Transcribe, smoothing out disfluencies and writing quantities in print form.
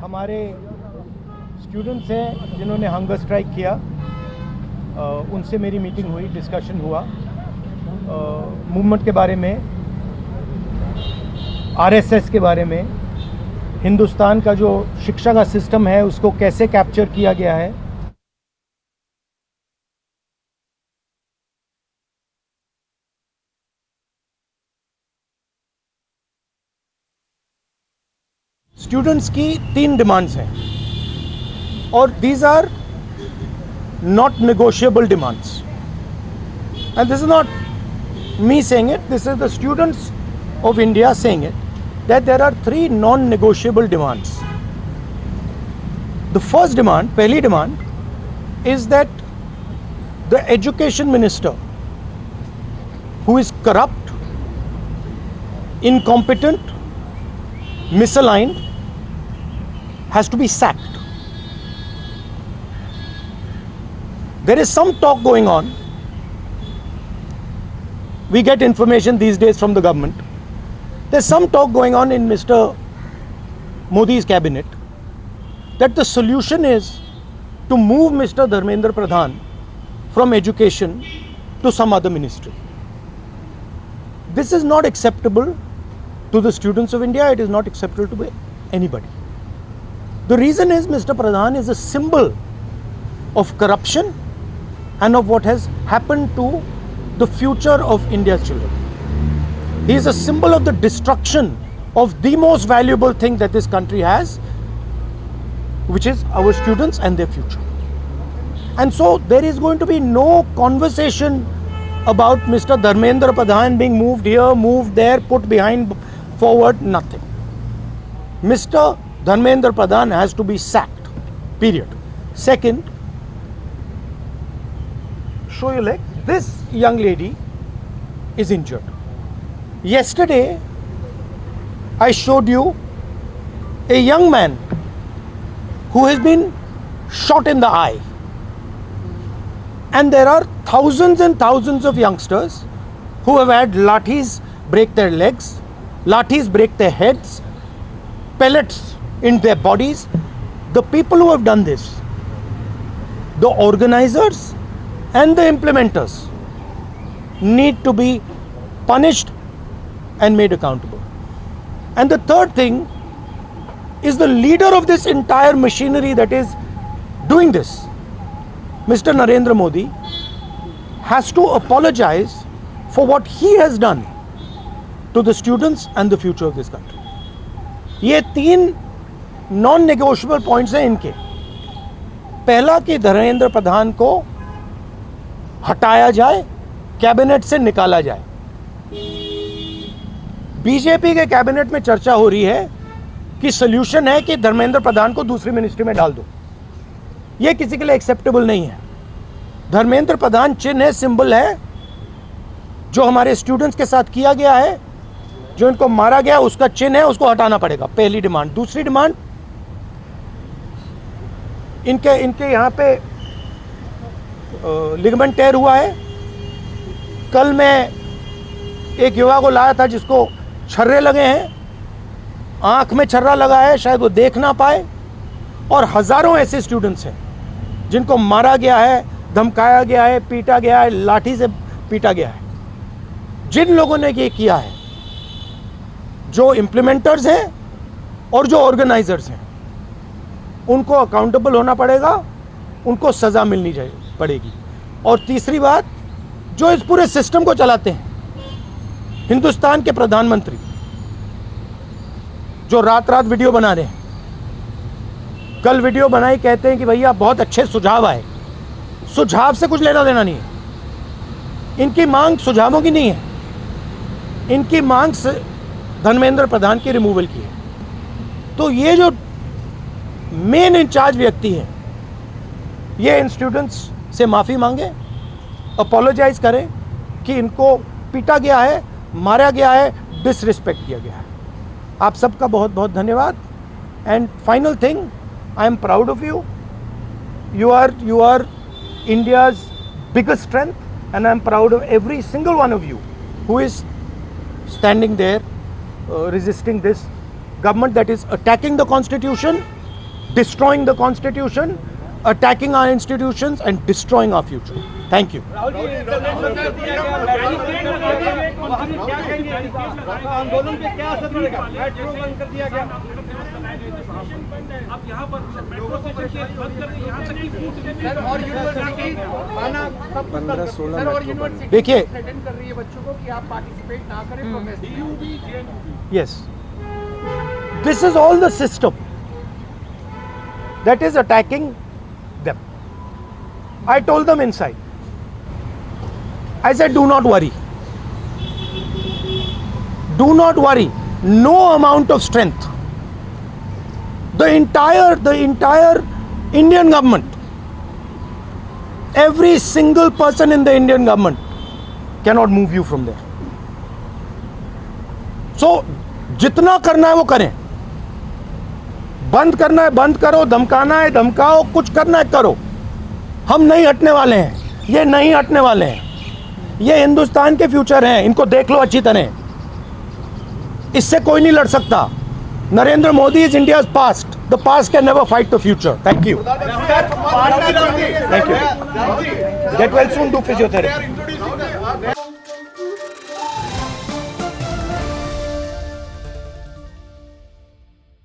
हमारे स्टूडेंट्स हैं जिन्होंने हंगर स्ट्राइक किया, उनसे मेरी मीटिंग हुई, डिस्कशन हुआ मूवमेंट के बारे में, आरएसएस के बारे में, हिंदुस्तान का जो शिक्षा का सिस्टम है उसको कैसे कैप्चर किया गया है। स्टूडेंट्स की 3 डिमांड्स हैं और these are not negotiable demands, and this is not me saying it, this is the students of India saying it, that there are 3 non-negotiable demands. The first demand, pehli demand, is that the education minister, who is corrupt, incompetent, misaligned, has to be sacked. There is some talk going on. We get information these days from the government. There's some talk going on in Mr. Modi's cabinet that the solution is to move Mr. Dharmendra Pradhan from education to some other ministry. This is not acceptable to the students of India. It is not acceptable to anybody. The reason is Mr. Pradhan is a symbol of corruption and of what has happened to the future of India's children. He is a symbol of the destruction of the most valuable thing that this country has, which is our students and their future. And so there is going to be no conversation about Mr. Dharmendra Pradhan being moved here, moved there, put behind, forward, nothing. Mr. Dharmendra Pradhan has to be sacked, period. Second, show your leg. This young lady is injured. Yesterday, I showed you a young man who has been shot in the eye. And there are thousands and thousands of youngsters who have had lathis break their legs, lathis break their heads, pellets in their bodies. The people who have done this, the organizers and the implementers, need to be punished and made accountable. And the third thing is the leader of this entire machinery that is doing this, Mr. Narendra Modi, has to apologize for what he has done to the students and the future of this country. ये 3 non-negotiable points हैं इनके. पहला कि धर्मेंद्र प्रधान को हटाया जाए, cabinet से निकाला जाए. बीजेपी के कैबिनेट में चर्चा हो रही है कि सॉल्यूशन है कि धर्मेंद्र प्रधान को दूसरी मिनिस्ट्री में डाल दो. यह किसी के लिए एक्सेप्टेबल नहीं है. धर्मेंद्र प्रधान चिन्ह है, सिंबल है, जो हमारे स्टूडेंट्स के साथ किया गया है, जो इनको मारा गया उसका चिन्ह है, उसको हटाना पड़ेगा. पहली डिमांड. दूसरी डिमांड, इनके यहां पे लिगामेंट टेयर हुआ है. कल मैं एक युवा को लाया था जिसको छर्रे लगे हैं, आंख में छर्रा लगा है, शायद वो देख ना पाए. और हजारों ऐसे स्टूडेंट्स हैं जिनको मारा गया है, धमकाया गया है, पीटा गया है, लाठी से पीटा गया है. जिन लोगों ने ये किया है, जो इम्प्लीमेंटर्स हैं और जो ऑर्गेनाइजर्स हैं, उनको अकाउंटेबल होना पड़ेगा, उनको सजा मिलनी पड़ेगी. और तीसरी बात, जो इस पूरे सिस्टम को चलाते हैं, हिंदुस्तान के प्रधानमंत्री, जो रात रात वीडियो बना रहे हैं, कल वीडियो बनाई, कहते हैं कि भैया बहुत अच्छे सुझाव आए. सुझाव से कुछ लेना देना नहीं है. इनकी मांग सुझावों की नहीं है, इनकी मांग धर्मेंद्र प्रधान की रिमूवल की है. तो ये जो मेन इंचार्ज व्यक्ति है, ये इन स्टूडेंट्स से माफ़ी मांगे, अपोलोजाइज करें कि इनको पीटा गया है, मारा गया है, डिसरिस्पेक्ट किया गया है. आप सबका बहुत बहुत धन्यवाद. And final thing, I am proud of you. You are India's biggest strength, and I am proud of every single one of you who is standing there resisting this government that is attacking the constitution destroying the constitution, attacking our institutions and destroying our future. Thank you. आंदोलन पे क्या असर पड़ेगा? Metro बंद कर दिया गया। अब यहाँ पर मेट्रो स्टेशन बंद कर दिया, यहाँ तक की सर और यूनिवर्सिटी माना 15-16 और यूनिवर्सिटी देखिए थ्रेटन कर रही है बच्चों को कि आप पार्टिसिपेट ना करें प्रोटेस्ट में। Yes. This is all the system that is attacking them. I told them inside. I said, do not worry. Do not worry. No amount of strength. The entire Indian government, every single person in the Indian government cannot move you from there. So, जितना करना है वो करें, बंद करना है बंद करो, धमकाना है धमकाओ, कुछ करना है करो, हम नहीं हटने वाले हैं, ये नहीं हटने वाले हैं, ये हिंदुस्तान के फ्यूचर हैं, इनको देख लो अच्छी तरह, इससे कोई नहीं लड़ सकता. Narendra Modi is India's past, the past can never fight the future. Thank you. Get well soon, do physiotherapy.